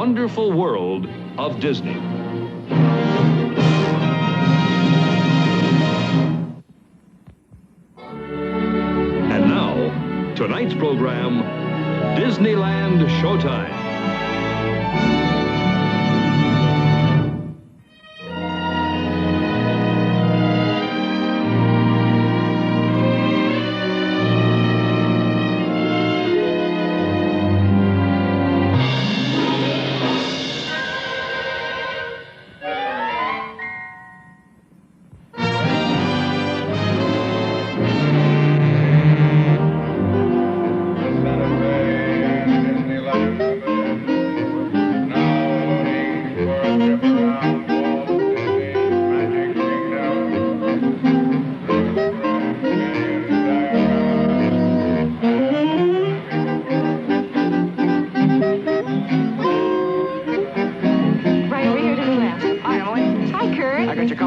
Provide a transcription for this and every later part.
wonderful world of Disney. And now, tonight's program, Disneyland Showtime.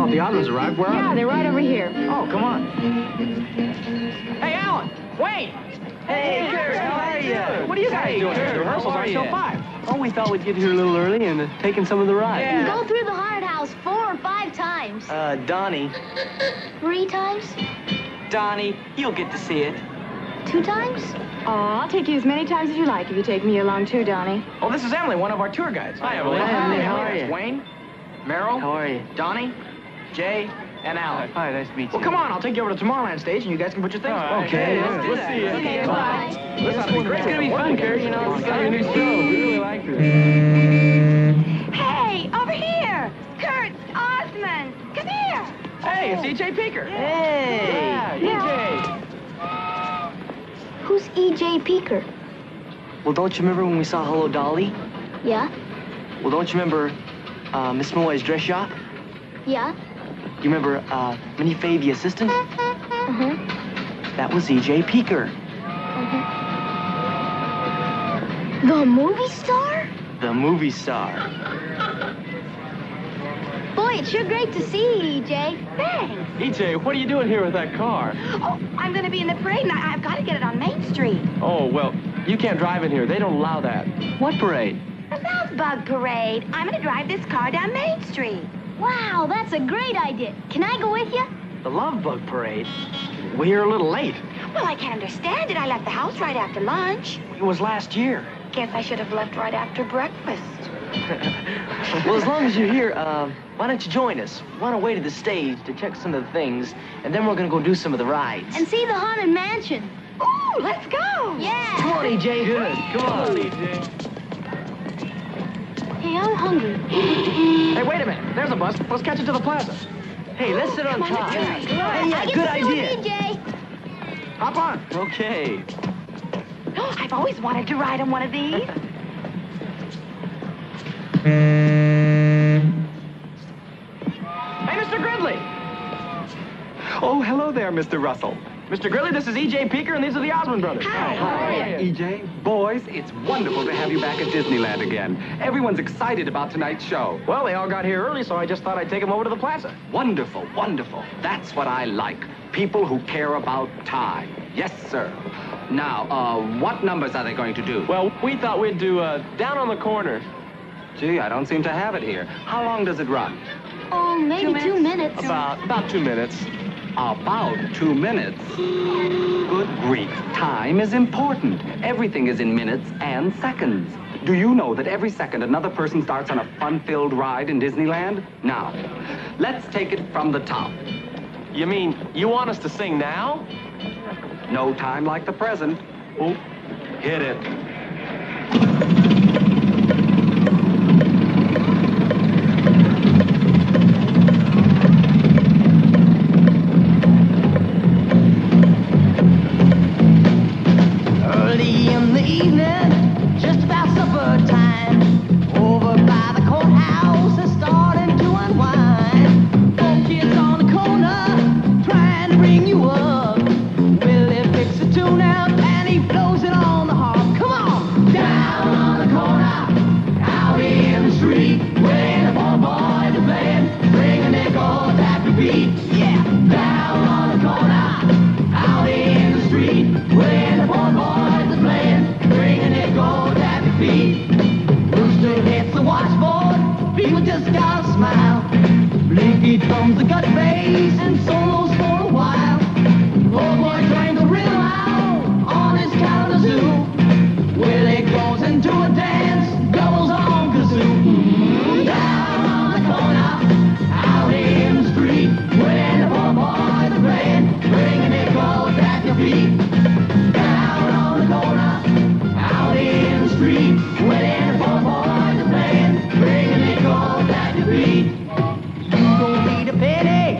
The Osmonds arrived. Where are they? Yeah, they're right over here. Oh, come on. Hey, Alan! Wait! Hey, Kurt, how are you? What are you guys doing? The rehearsals aren't till 5. Oh, we thought we'd get here a little early and take in some of the rides. Yeah. Go through the haunted house 4 or 5 times. Donny. 3 times? Donny, you'll get to see it. 2 times? Oh, I'll take you as many times as you like if you take me along too, Donny. Oh, this is Emily, one of our tour guides. Hi, Emily. Hi, Emily. How are you? Wayne, Merrill, How are you? Donny, Jay, and Alan. Hi, nice to meet you. Well, come on, I'll take you over to Tomorrowland stage and you guys can put your things on. Okay, Yeah, we'll see you. Okay, bye. This ought to be great. It's gonna be fun, Kurt. You know, it's got a new show. We really like this. Hey, over here! Kurt, Osmond, come here! Hey, it's E.J. Peeker. Hey! Yeah, Who's E.J. Peeker? Well, don't you remember when we saw Hello Dolly? Yeah? Well, don't you remember Miss Malloy's dress shop? Yeah? You remember Minnie Fay, the assistant? Uh-huh. That was E.J. Peeker. The movie star? The movie star. Boy, it's sure great to see you, E.J. Thanks. EJ, what are you doing here with that car? Oh, I'm going to be in the parade, and I've got to get it on Main Street. Oh, well, you can't drive in here. They don't allow that. What parade? The Love Bug Parade. I'm going to drive this car down Main Street. Wow, that's a great idea. Can I go with you? The Love Bug Parade? We're here a little late. Well, I can't understand it. I left the house right after lunch. It was last year. Guess I should have left right after breakfast. Well, as long as you're here, why don't you join us? We're on our way to the stage to check some of the things, and then we're gonna go do some of the rides. And see the haunted mansion. Ooh, let's go. Yeah. Come on, EJ. Good. Come on. EJ. Hey, I'm hungry. Hey, wait a minute. There's a bus. Let's catch it to the plaza. Hey, let's sit on Come on, top. let's Hey, go. yeah, I get good to sit idea. with E.J. Hop on. Okay. I've always wanted to ride on one of these. Hey, Mr. Gridley. Oh, hello there, Mr. Russell. Mr. Gridley, this is E.J. Peeker, and these are the Osmond brothers. Hi. How are you? EJ, boys, it's wonderful to have you back at Disneyland again. Everyone's excited about tonight's show. Well, they all got here early, so I just thought I'd take them over to the plaza. Wonderful, wonderful. That's what I like. People who care about time. Yes, sir. Now, what numbers are they going to do? Well, we thought we'd do Down on the Corner. Gee, I don't seem to have it here. How long does it run? Oh, maybe 2 minutes. About 2 minutes. About 2 minutes. Good grief. Time is important. Everything is in minutes and seconds. Do you know that every second another person starts on a fun-filled ride in Disneyland? Now, let's take it from the top. You mean you want us to sing now? No time like the present. Oh, hit it. Early in the evening, just about supper time, over by the courthouse, they're starting to unwind. 4 kids on the corner, trying to bring you up. Willie picks a tune out and he blows it on the harp. Come on! Down on the corner, out in the street, waiting for a boy to play, bring a nickel, tap your beat. Yeah! Down on the corner, out in the street, waiting for a boy to play, bring a nickel, tap your feet. Rooster hits just got a smile. Blinky thumbs the gut bass and solos for a while. Old boy drank the rhythm out on his Kalamazoo. Willie goes into a dance, doubles on kazoo. Down on the corner, out in the street, when the poor boys are playing, bringing nickels at your feet. Down on the corner, out in the street, when the poor boys are playing, bringing nickels at your feet. You don't need a penny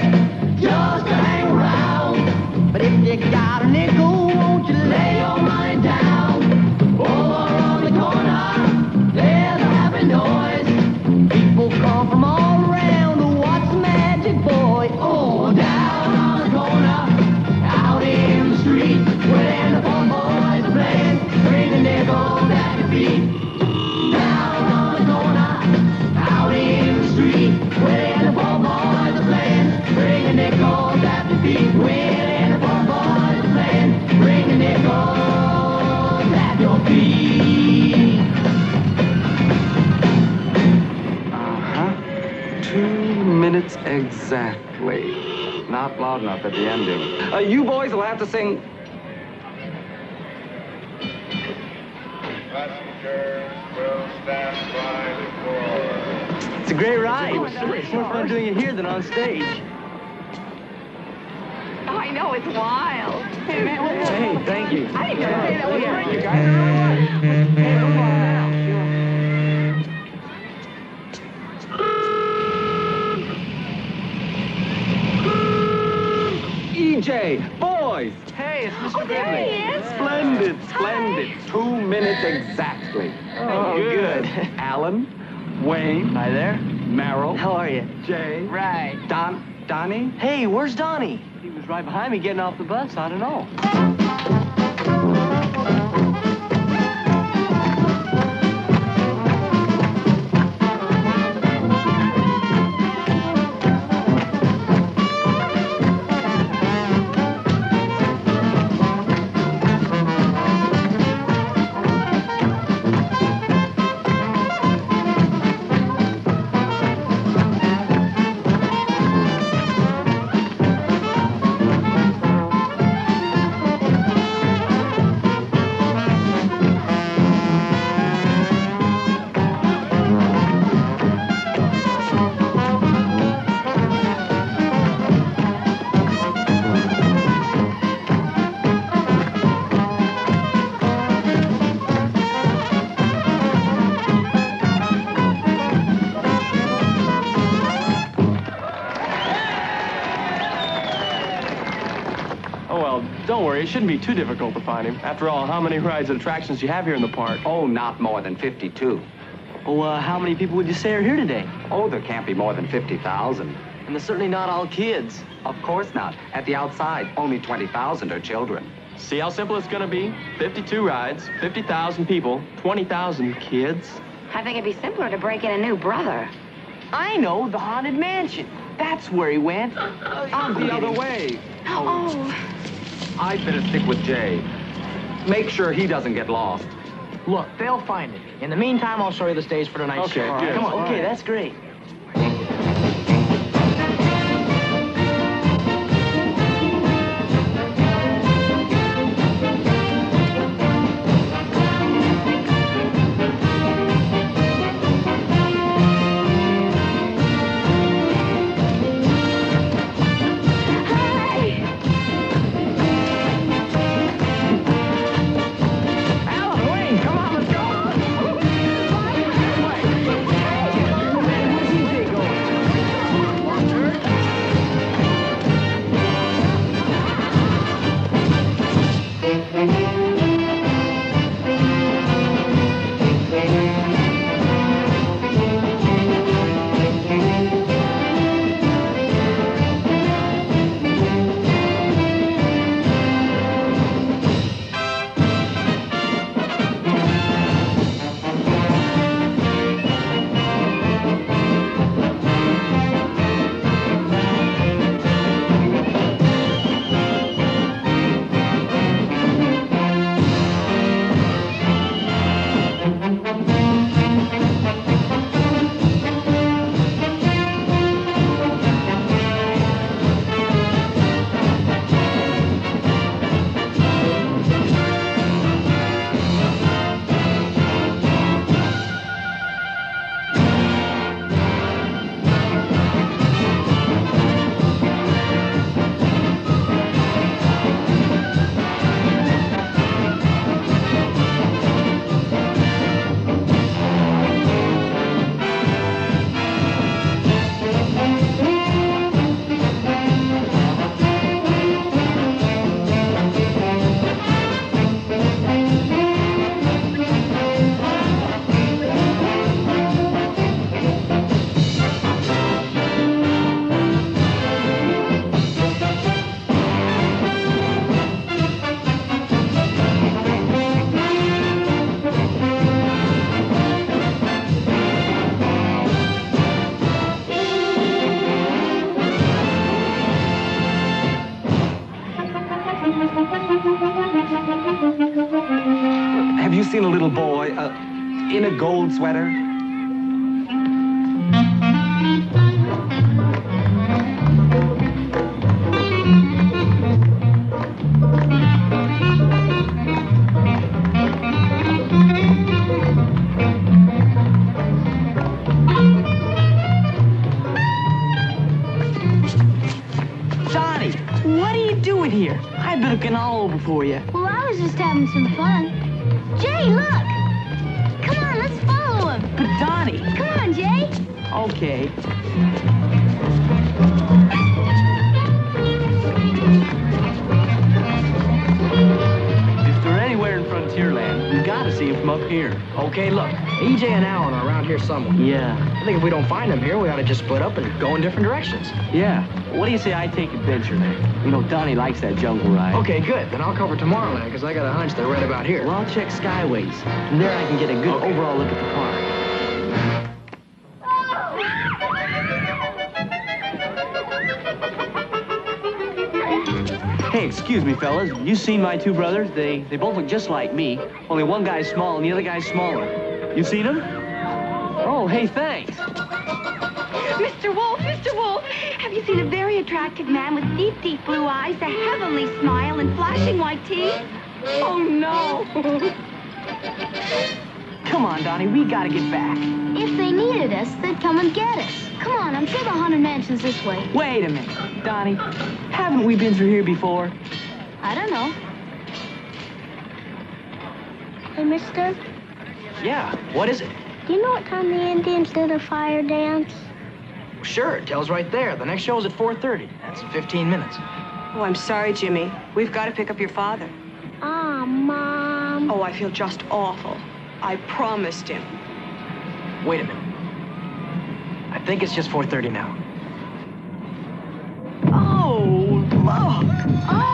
just to hang around, but if you got a nickel, won't you lay your money down? Over on the corner, there's a happy noise. People come from all around to watch the magic boy. Oh, down on the corner, out in the street, when the poor boys are playing, bring the nickels at your feet. Down on the corner, out in the street, when the poor boys are playing, bring the nickels at your feet. When the poor boys are playing, bring the nickels at your feet. Uh-huh. 2 minutes exactly. Not loud enough at the ending. You boys will have to sing. Passengers will stand by the door. It's a great ride. It's more fun doing it here than on stage. Oh, I know, it's wild. Hey, man, Hey, thank you. I didn't know that was right. You guys are EJ, boys! Hey, it's Mr. There he is. Splendid, splendid. 2 minutes exactly. Oh, good. Alan, Wayne, Hi there. Merrill, How are you? Jay, Right. Donny. Hey, where's Donnie? He was right behind me getting off the bus. I don't know. Oh, well, don't worry. It shouldn't be too difficult to find him. After all, how many rides and attractions do you have here in the park? Oh, not more than 52. Well, how many people would you say are here today? Oh, there can't be more than 50,000. And they're certainly not all kids. Of course not. At the outside, only 20,000 are children. See how simple it's going to be? 52 rides, 50,000 people, 20,000 kids. I think it'd be simpler to break in a new brother. I know, the Haunted Mansion. That's where he went. Out the other way. Oh. I'd better stick with Jay. Make sure he doesn't get lost. Look, they'll find it. In the meantime, I'll show you the stage for tonight's Okay, show. good. Come on. Okay, that's great. Alan, Wayne, come on, let's go. Have you seen a little boy in a gold sweater? Donnie, what are you doing here? I've been looking all over for you. Well, I was just having some fun. Jay, look! Come on, let's follow him. But Donnie. Come on, Jay. Okay. If they're anywhere in Frontierland, we've got to see them from up here. Okay, look, EJ and Alan are around here somewhere. Yeah. I think if we don't find them here, we ought to just split up and go in different directions. Yeah. What do you say I take adventure? You know, Donnie likes that jungle ride. Okay, good. Then I'll cover Tomorrowland, because I got a hunch they're right about here. Well, I'll check Skyways. From there I can get a good overall look at the park. Hey, excuse me, fellas. You seen my two brothers? They both look just like me. Only one guy's small and the other guy's smaller. You seen them? Oh, hey, thanks. Mr. Wolf, Mr. Wolf, have you seen a very attractive man with deep, deep blue eyes, a heavenly smile, and flashing white teeth? Oh, no. Come on, Donnie, we gotta get back. If they needed us, they'd come and get us. Come on, I'm sure the Haunted Mansion's this way. Wait a minute, Donnie. Haven't we been through here before? I don't know. Hey, mister, Yeah, what is it? do you know what time the Indians do the fire dance? Sure, it tells right there. The next show is at 4:30. That's 15 minutes. Oh, I'm sorry, Jimmy. We've got to pick up your father. Ah, Mom. Oh, I feel just awful. I promised him. Wait a minute. I think it's just 4:30 now. Oh, look. Oh!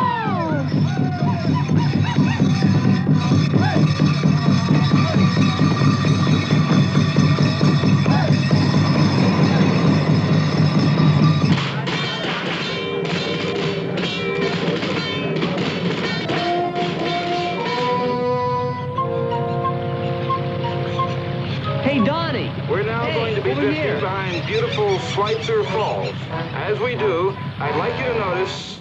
Hey, Donnie. We're now going to be drifting behind beautiful Schweitzer Falls. As we do, I'd like you to notice...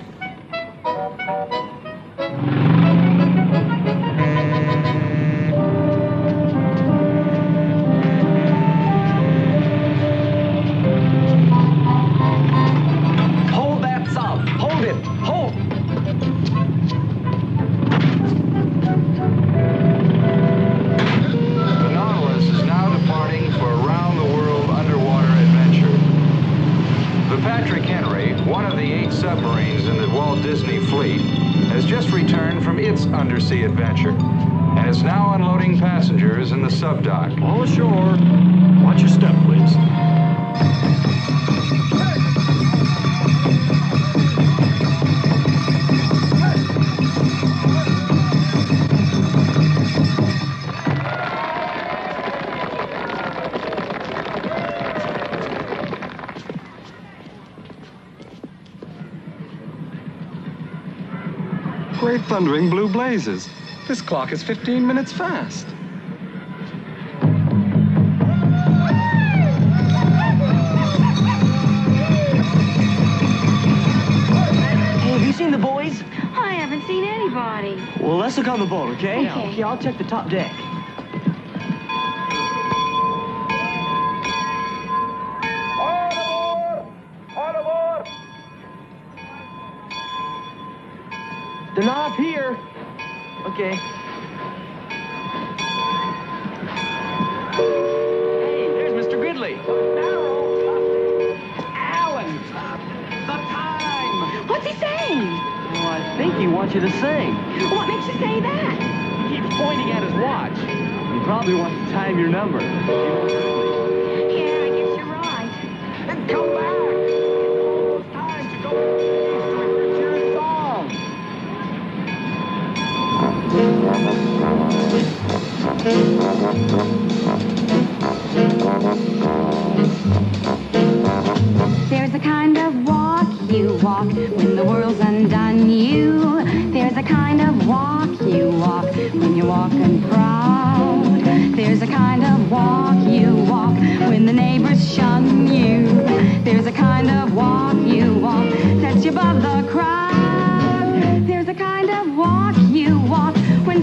Hold that sub. Hold it. Hold. The Nautilus is now departing for a round-the-world underwater adventure. The Patrick Henry, one of the 8 submarines in the Walt Disney fleet, has just returned from its undersea adventure and is now unloading passengers in the subdock. All ashore. Watch your step, please. Great thundering blue blazes. This clock is 15 minutes fast. Hey, have you seen the boys? I haven't seen anybody. Well, let's look on the boat, okay? Okay. Okay, I'll check the top deck. They're not up here. Okay. Hey, there's Mr. Gridley. Alan! The time! What's he saying? Well, I think he wants you to sing. What makes you say that? He keeps pointing at his watch. He probably wants to time your number. Yeah, I guess you're right. Then come back! It's time to go to your song! There's a kind of walk you walk when the world's undone you. There's a kind of walk you walk when you're walking from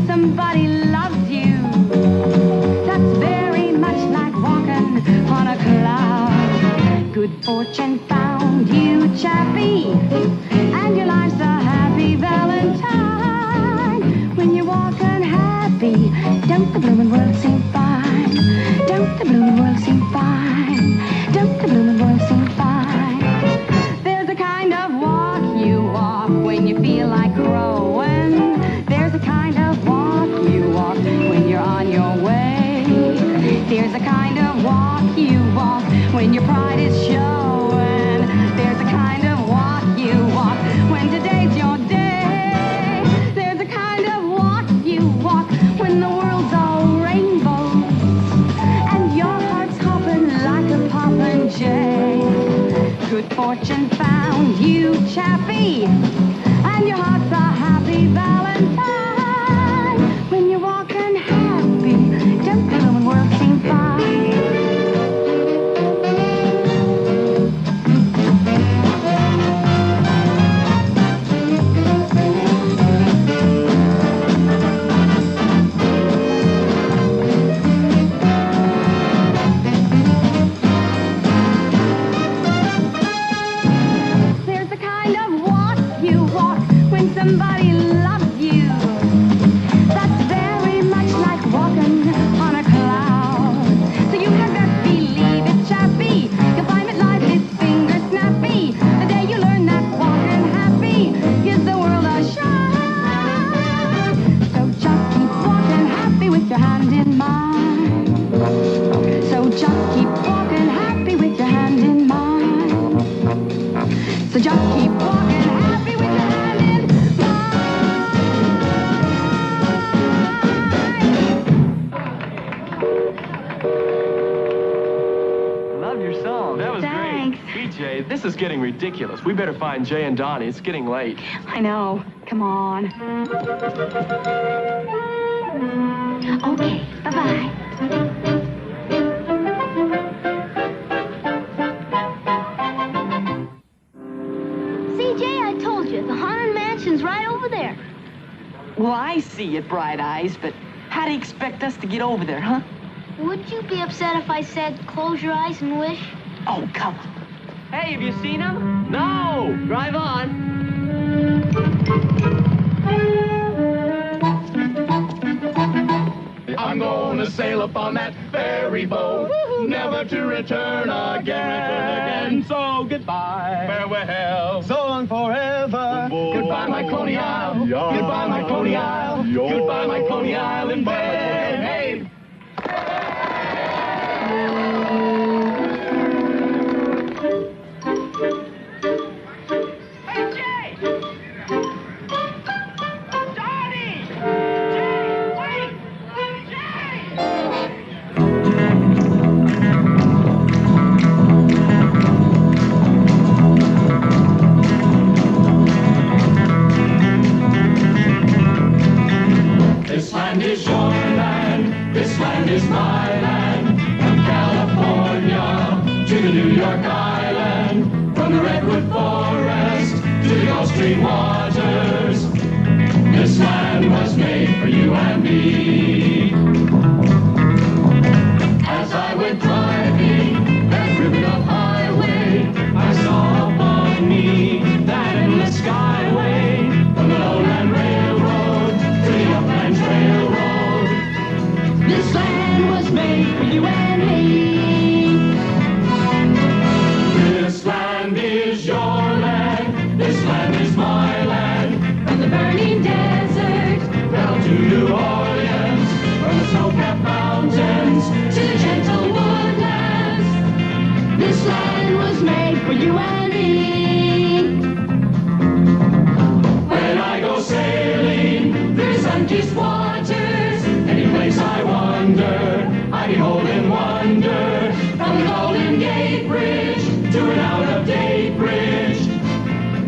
when somebody loves you. That's very much like walking on a cloud. Good fortune found you, chappie, and your life's a happy Valentine. When you're walking happy, don't the bloomin' world seem fine? Don't the bloomin' world seem fine? Don't the bloomin' world seem fine? There's a kind of walk you walk when you feel like growing. There's a kind of walk you walk when you're on your way. There's a kind of walk you walk when your pride is showing. There's a kind of walk you walk when today's your day. There's a kind of walk you walk when the world's all rainbows and your heart's hopping like a poppin' jay. Good fortune found you, chappie, and your heart's a happy Valentine. When you're walking happy, don't the bloomin' world seem fine? There's a kind of walk you walk when somebody loves you. That's very much like walking on a cloud. So you had best believe it, chappie. You'll find that life is finger snappy. The day you learn that walking happy gives the world a shine. So just keep walking happy with your hand in mine. So just keep walking happy with your hand in mine. So just keep walking happy with your hand in Love your song. That was Thanks. great. BJ, this is getting ridiculous. We better find Jay and Donnie. It's getting late. I know. Come on. Okay, bye-bye. CJ, I told you, the haunted mansion's right over there. Well, I see it, Bright Eyes, but how do you expect us to get over there, huh? Would you be upset if I said close your eyes and wish? Oh, come on. Hey, have you seen him? No! Drive on. I'm gonna sail upon that ferry boat, never to return again. So goodbye, farewell, so long forever. Goodbye, my Coney Isle. Goodbye, my Coney Isle. Goodbye, my Coney Island bed. Hey. This land is your land, this land is my land. From California to the New York Island, from the Redwood Forest to the Gulf Stream waters. This land was made for you and me. As I went driving that ribbon of highway, I saw upon me that endless skyway. From the Lowland Railroad to the Upland Railroad, this land was made for you and me. This land is your land, this land is my land. From the burning desert down to New Orleans, from the snow-capped mountains to the gentle woodlands, this land was made for you and me. When I go sailing through sun-kissed waters, any place I wander, I behold and wonder. From the Golden Gate Bridge to an out-of-date bridge,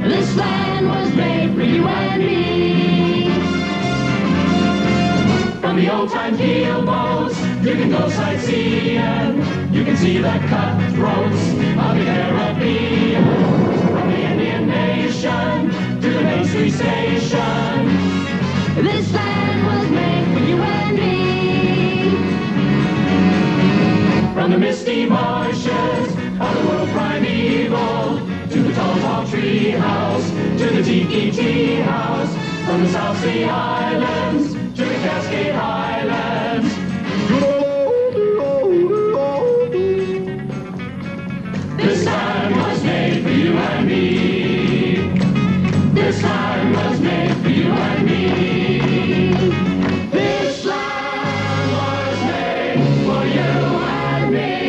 this land was made for you and me. From the old-time keel boats, you can go sightseeing. You can see the cutthroats of the Caribbean. From the Indian Nation to the Main Street Station, this land was made and me. From the misty marshes of the world primeval, to the tall, tall tree house, to the tiki tea house, from the South Sea Islands to the Cascade Highlands. This land was made for you and me. This land was made for you and me. This land was made for you and me.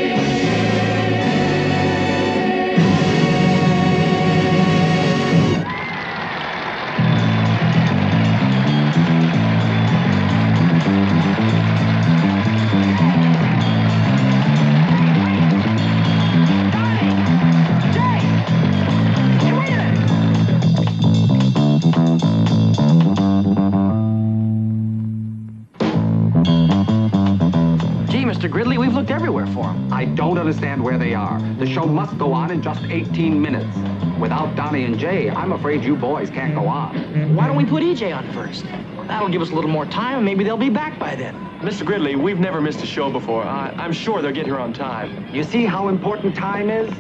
Gee, Mr. Gridley, we've looked everywhere for him. I don't understand where they are. The show must go on in just 18 minutes. Without Donny and Jay, I'm afraid you boys can't go on. Why don't we put EJ on first? That'll give us a little more time, and maybe they'll be back by then. Mr. Gridley, we've never missed a show before. I'm sure they'll get here on time. You see how important time is?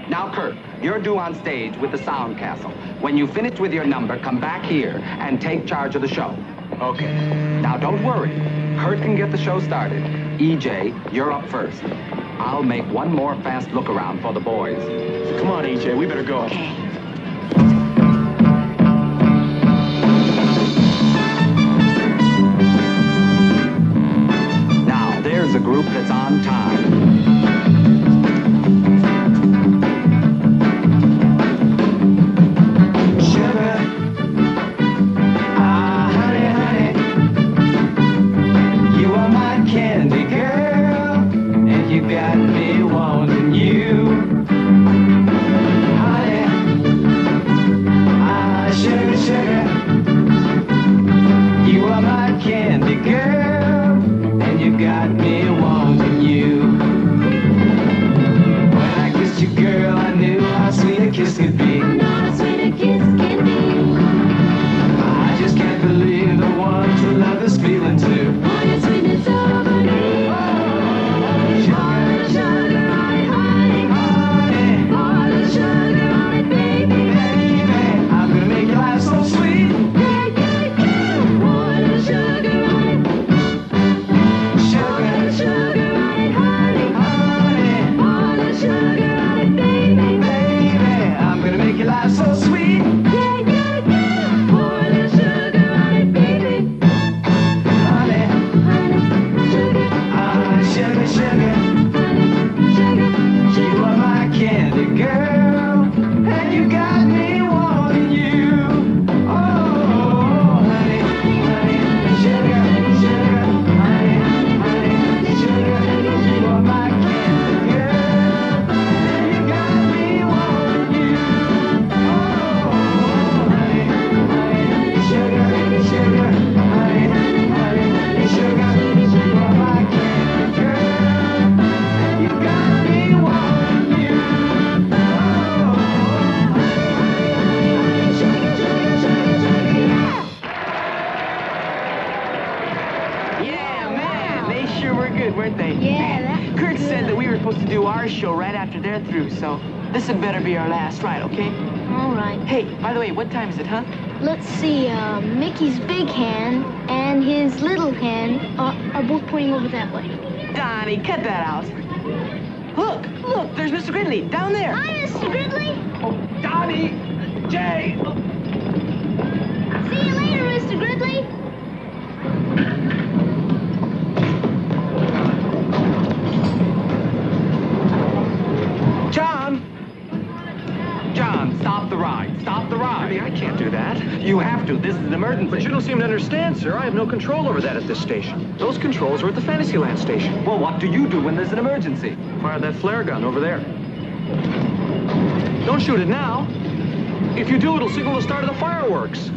Now, Kurt, you're due on stage with the Sound Castle. When you finish with your number, come back here and take charge of the show. Okay. Now, don't worry. Kurt can get the show started. EJ, you're up first. I'll make one more fast look around for the boys. Come on, EJ, we better go. Okay. Now, there's a group that's on time. This had better be our last ride, okay? All right. Hey, by the way, what time is it, huh? Let's see, Mickey's big hand and his little hand are both pointing over that way. Donnie, cut that out. Look, there's Mr. Gridley, down there. Hi, Mr. Gridley. Oh, Donnie! Jay! See you later, Mr. Gridley. John, stop the ride. Stop the ride. Really, I can't do that. You have to. This is an emergency. But you don't seem to understand, sir. I have no control over that at this station. Those controls are at the Fantasyland station. Well, what do you do when there's an emergency? Fire that flare gun over there. Don't shoot it now. If you do, it'll signal the start of the fireworks.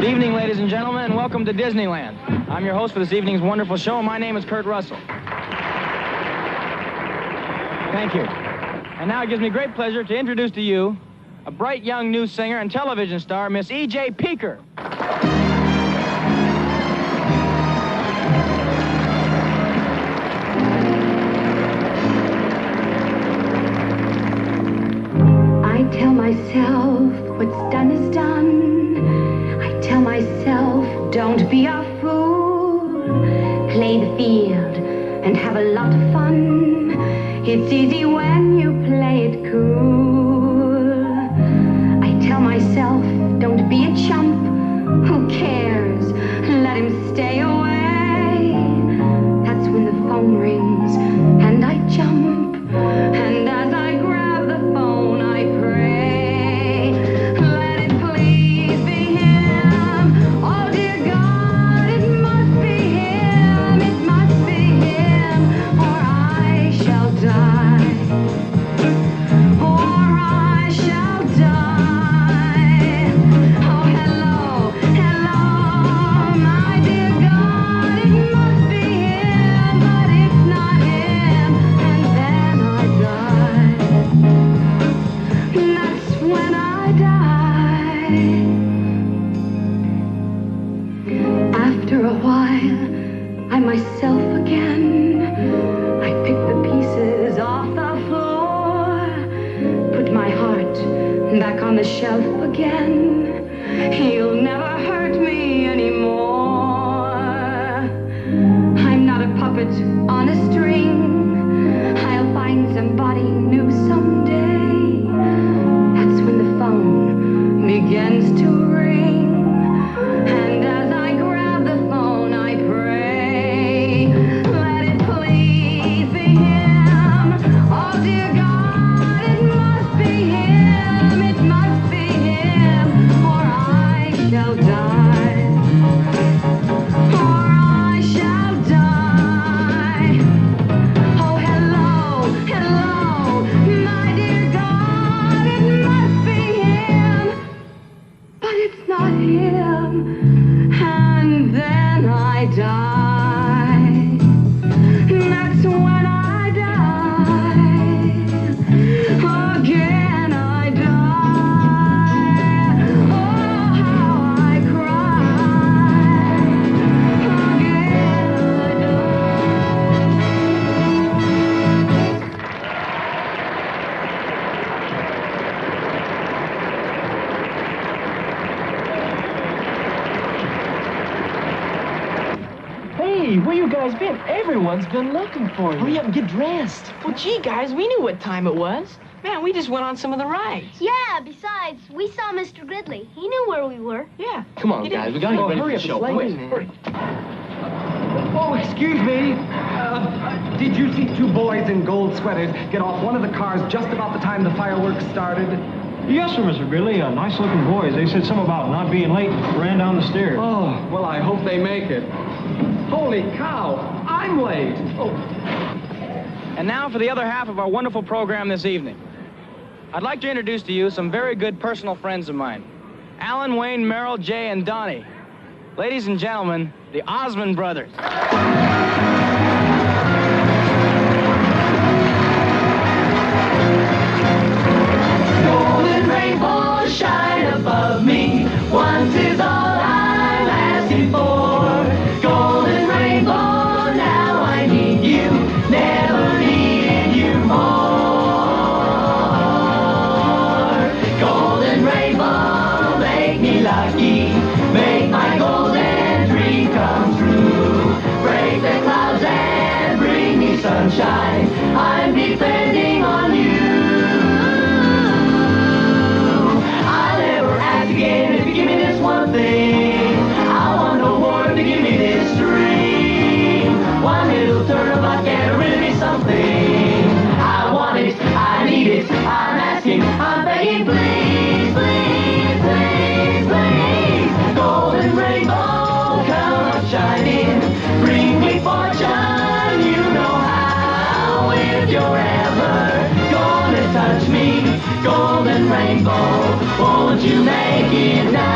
Good evening, ladies and gentlemen, and welcome to Disneyland. I'm your host for this evening's wonderful show, and my name is Kurt Russell. Thank you. And now it gives me great pleasure to introduce to you a bright young new singer and television star, Miss E.J. Peeker. I tell myself what's done is done. I tell myself don't be a fool. Play the field and have a lot of fun. It's easy when you play it cool. I tell myself don't be a chump. Who cares? Let him stay away. That's when the phone rings and I jump. And as I grab the phone, I pray. Let it please be him. Oh, dear God, it must be him. It must be him, or I shall die. Or I shall die. Oh, hello, hello, my dear God, it must be him, but it's not him. And then I die. That's when I die. After a while, I'm myself again. I pick the pieces off the floor, put my heart back on the shelf again. He'll never hurt me anymore. I'm not a puppet on a string. I'll find somebody new someday. That's when the phone begins to ring. And as I grab the phone, I pray. Let it please be him. Oh, dear God, it must be him. It must be him, or I shall die. Or I shall die. Oh, hello, hello, my dear God, it must be him, but it's not him. And then I die. That's when I die. Again I die. Oh, how I cry. Again I Hey, where you guys been? Everyone's been looking for you. Hurry up and get dressed. Well, gee, guys, we knew what time it was. Man, we just went on some of the rides. Yeah, besides, we saw Mr. Gridley. He knew where we were. Yeah. Come on, Get in. guys. We gotta get ready hurry for the up, show. it's late, Quick, man. hurry. Oh, excuse me. Did you see two boys in gold sweaters get off one of the cars just about the time the fireworks started? Yes, sir, Mr. Gridley. Nice-looking boys. They said something about not being late and ran down the stairs. Oh, well, I hope they make it. Holy cow, I'm late. Oh. And now for the other half of our wonderful program this evening. I'd like to introduce to you some very good personal friends of mine. Alan, Wayne, Merrill, Jay, and Donny. Ladies and gentlemen, the Osmond brothers. Golden rainbow shine above me. Once is all I'm asking for. Golden rainbow, now I need you. Never needed you more. Golden rainbow, make me lucky. Make my golden dream come true. Break the clouds and bring me sunshine. I'm depending on you. I'll never ask again if you give me this one thing. I want no more to give me this dream. One little turn of luck and really something. I want it, I need it, I'm asking, I'm begging, please, please, please, please. Golden rainbow, come on shining, bring me fortune, you know how. If you're ever gonna touch me, golden rainbow, won't you make it now?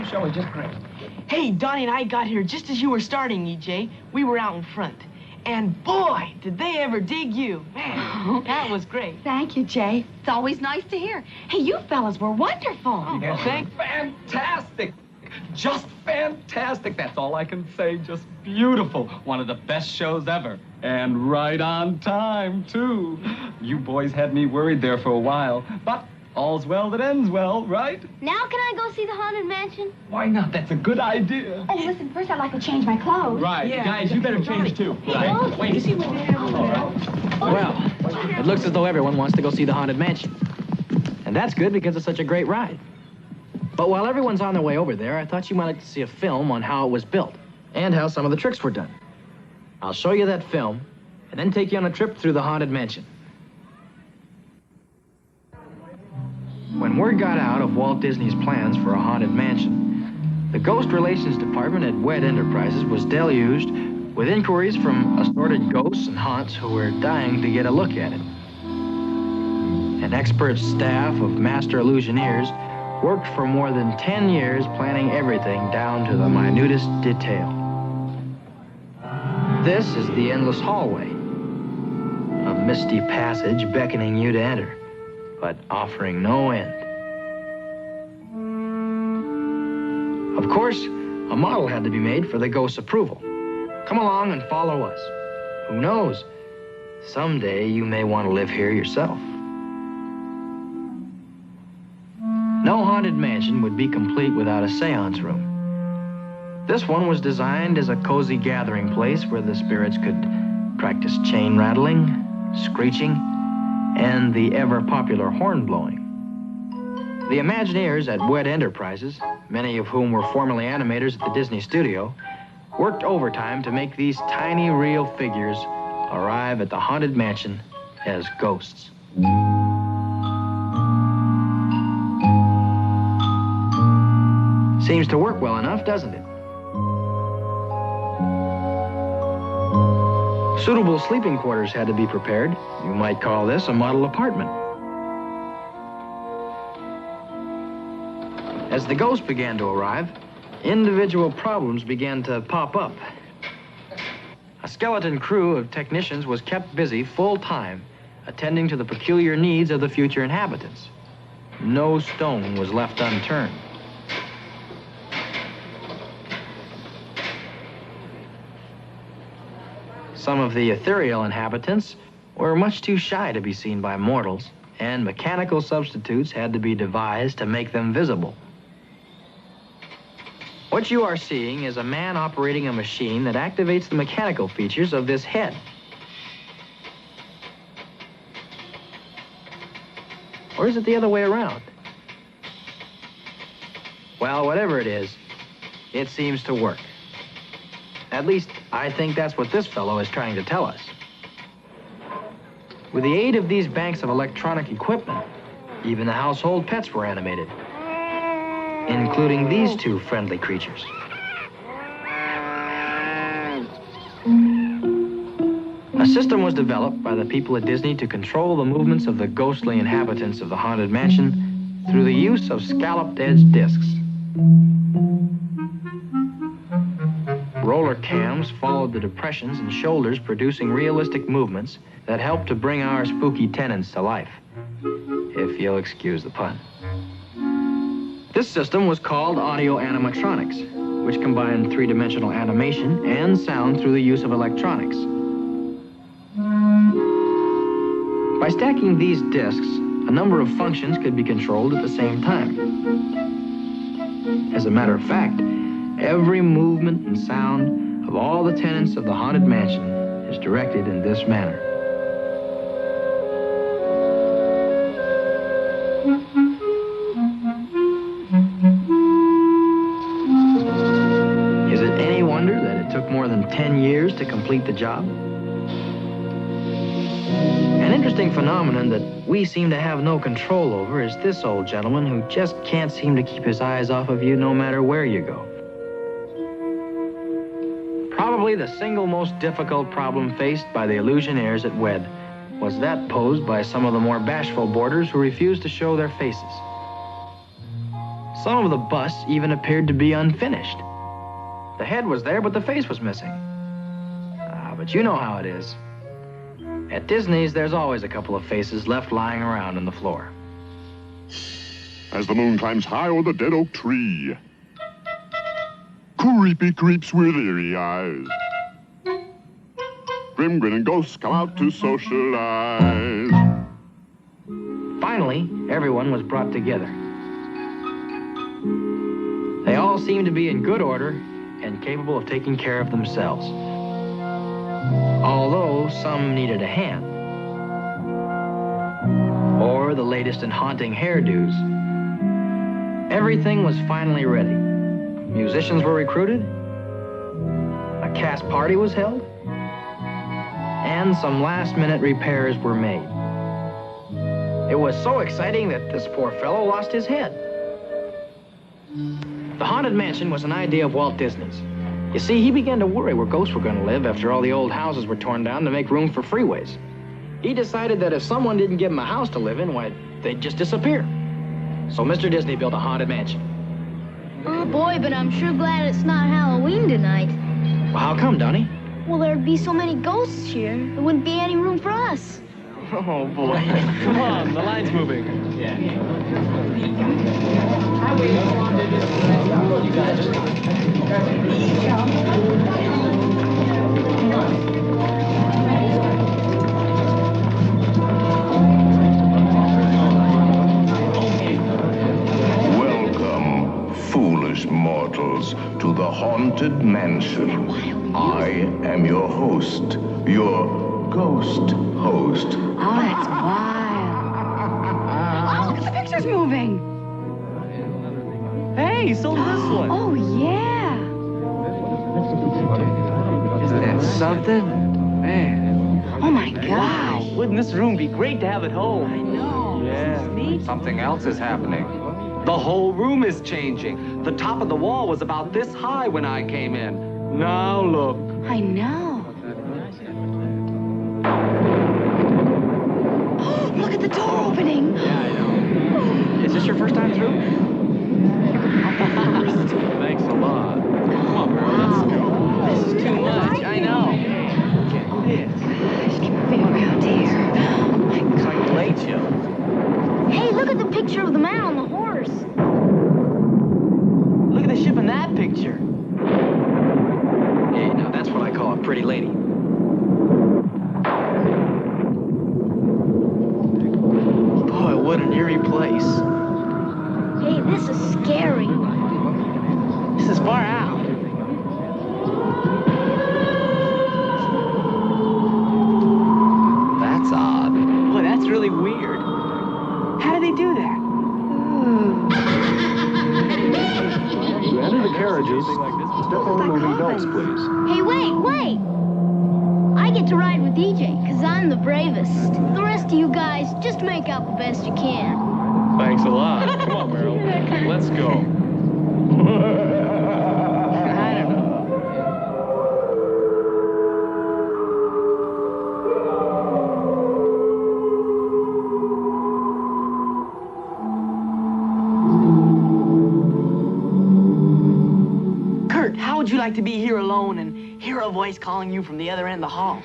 show was just great. Hey, Donnie and I got here just as you were starting, EJ. We were out in front. And boy, did they ever dig you. Man, that was great. Thank you, Jay. It's always nice to hear. Hey, you fellas were wonderful. Thanks. Fantastic. Just fantastic. That's all I can say. Just beautiful. One of the best shows ever. And right on time, too. You boys had me worried there for a while. But all's well that ends well, right? Now can I go see the Haunted Mansion? Why not? That's a good idea. Oh, listen, first I'd like to change my clothes. Right. Yeah. Guys, you better change, too. Hey, wait, see what they have over there? Well, it looks as though everyone wants to go see the Haunted Mansion. And that's good because it's such a great ride. But while everyone's on their way over there, I thought you might like to see a film on how it was built and how some of the tricks were done. I'll show you that film and then take you on a trip through the Haunted Mansion. When word got out of Walt Disney's plans for a Haunted Mansion, the Ghost Relations Department at WED Enterprises was deluged with inquiries from assorted ghosts and haunts who were dying to get a look at it. An expert staff of master illusioneers worked for more than 10 years planning everything down to the minutest detail. This is the endless hallway, a misty passage beckoning you to enter, but offering no end. Of course, a model had to be made for the ghost's approval. Come along and follow us. Who knows? Someday you may want to live here yourself. No haunted mansion would be complete without a seance room. This one was designed as a cozy gathering place where the spirits could practice chain rattling, screeching, and the ever-popular horn blowing. The Imagineers at WED Enterprises, many of whom were formerly animators at the Disney studio, worked overtime to make these tiny real figures arrive at the Haunted Mansion as ghosts. Seems to work well enough, doesn't it? Suitable sleeping quarters had to be prepared. You might call this a model apartment. As the ghosts began to arrive, individual problems began to pop up. A skeleton crew of technicians was kept busy full-time, attending to the peculiar needs of the future inhabitants. No stone was left unturned. Some of the ethereal inhabitants were much too shy to be seen by mortals, and mechanical substitutes had to be devised to make them visible. What you are seeing is a man operating a machine that activates the mechanical features of this head. Or is it the other way around? Well, whatever it is, it seems to work. At least, I think that's what this fellow is trying to tell us. With the aid of these banks of electronic equipment, even the household pets were animated, including these two friendly creatures. A system was developed by the people at Disney to control the movements of the ghostly inhabitants of the Haunted Mansion through the use of scalloped-edge discs. Roller cams followed the depressions and shoulders, producing realistic movements that helped to bring our spooky tenants to life, if you'll excuse the pun. This system was called audio animatronics, which combined three-dimensional animation and sound through the use of electronics. By stacking these discs, a number of functions could be controlled at the same time. As a matter of fact, every movement and sound of all the tenants of the Haunted Mansion is directed in this manner. Is it any wonder that it took more than 10 years to complete the job? An interesting phenomenon that we seem to have no control over is this old gentleman who just can't seem to keep his eyes off of you no matter where you go. Probably the single most difficult problem faced by the illusionaires at WED was that posed by some of the more bashful boarders who refused to show their faces. Some of the busts even appeared to be unfinished. The head was there, but the face was missing. But you know how it is. At Disney's, there's always a couple of faces left lying around on the floor. As the moon climbs high o'er the dead oak tree, creepy creeps with eerie eyes. Grim grinning ghosts come out to socialize. Finally, everyone was brought together. They all seemed to be in good order and capable of taking care of themselves. Although some needed a hand. Or the latest in haunting hairdos. Everything was finally ready. Musicians were recruited. A cast party was held. And some last-minute repairs were made. It was so exciting that this poor fellow lost his head. The Haunted Mansion was an idea of Walt Disney's. You see, he began to worry where ghosts were going to live after all the old houses were torn down to make room for freeways. He decided that if someone didn't give him a house to live in, why, they'd just disappear. So Mr. Disney built a Haunted Mansion. Oh, boy, but I'm sure glad it's not Halloween tonight. Well, how come, Donny? Well, there'd be so many ghosts here, there wouldn't be any room for us. Oh, boy. Come on, the line's moving. Yeah. Welcome, foolish mortals, to the Haunted Mansion. I am your host, your ghost host. Oh, that's wild. Oh, look at the pictures moving. Hey, so this one. Oh, yeah. Isn't that something? Man. Oh, my gosh. Wow. Wouldn't this room be great to have at home? I know. Yeah. Something else is happening. The whole room is changing. The top of the wall was about this high when I came in. Now look. I know. Oh, look at the door opening. Yeah, I know. Is this your first time through? Thanks a lot. Come on, girl, let's go. This is too much, I know. Gosh, keep moving around here. Oh, my It's God. like the Late Show. Hey, look at the picture of the man on the horse. Look at the ship in that picture. Hey, now that's what I call a pretty lady. Boy, what an eerie place. Hey, this is scary. This is far out. That's odd. Boy, that's really weird. How do they do that? To enter the carriages, step on the moving belts, please. Hey, wait. I get to ride with DJ, because I'm the bravest. The rest of you guys, just make out the best you can. Thanks a lot. Come on, Meryl. Let's go. I don't know. Kurt, how would you like to be here alone and hear a voice calling you from the other end of the hall?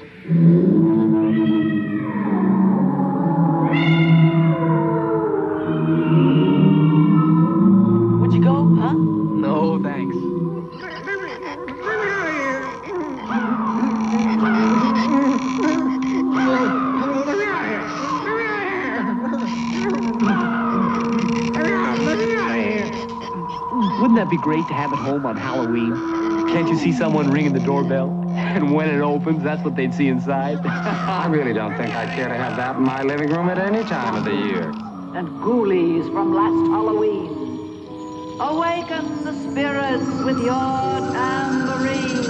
Would you go, huh? No, thanks. Wouldn't that be great to have at home on Halloween? Can't you see someone ringing the doorbell? And when it opens, that's what they'd see inside. I really don't think I'd care to have that in my living room at any time of the year. And ghoulies from last Halloween. Awaken the spirits with your tambourine.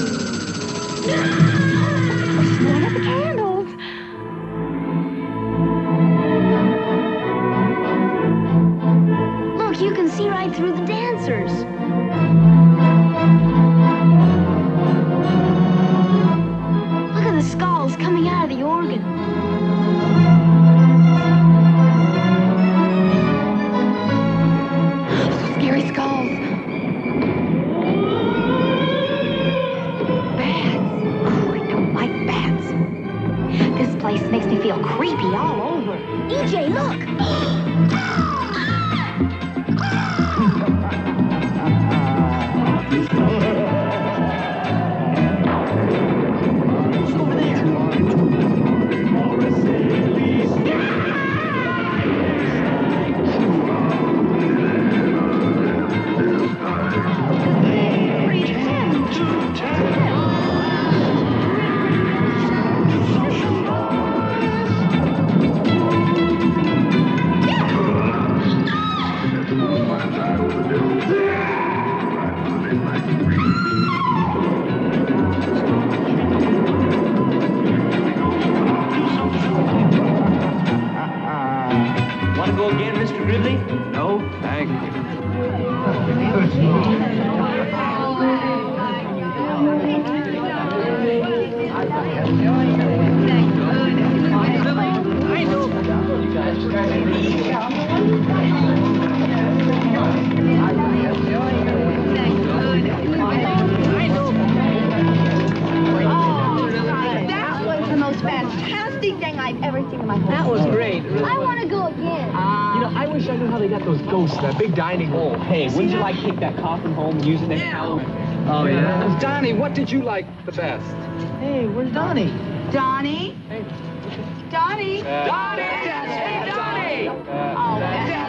What are the candles? Look, you can see right through the dancers. Look at the skulls coming out of the organ. Scary skulls. Want to go again, Mr. Gridley? No, thank you. That was the most fantastic thing I've ever seen in my whole life. That was great. I want to go again. You know, I wish I knew how they got those ghosts in that big dining hall. Hey, wouldn't you like to take that coffin home and use it next Halloween? Oh, yeah? Donnie, what did you like the best? Hey, where's Donnie? Donnie? Donnie? Donnie! Hey, Donnie! Oh,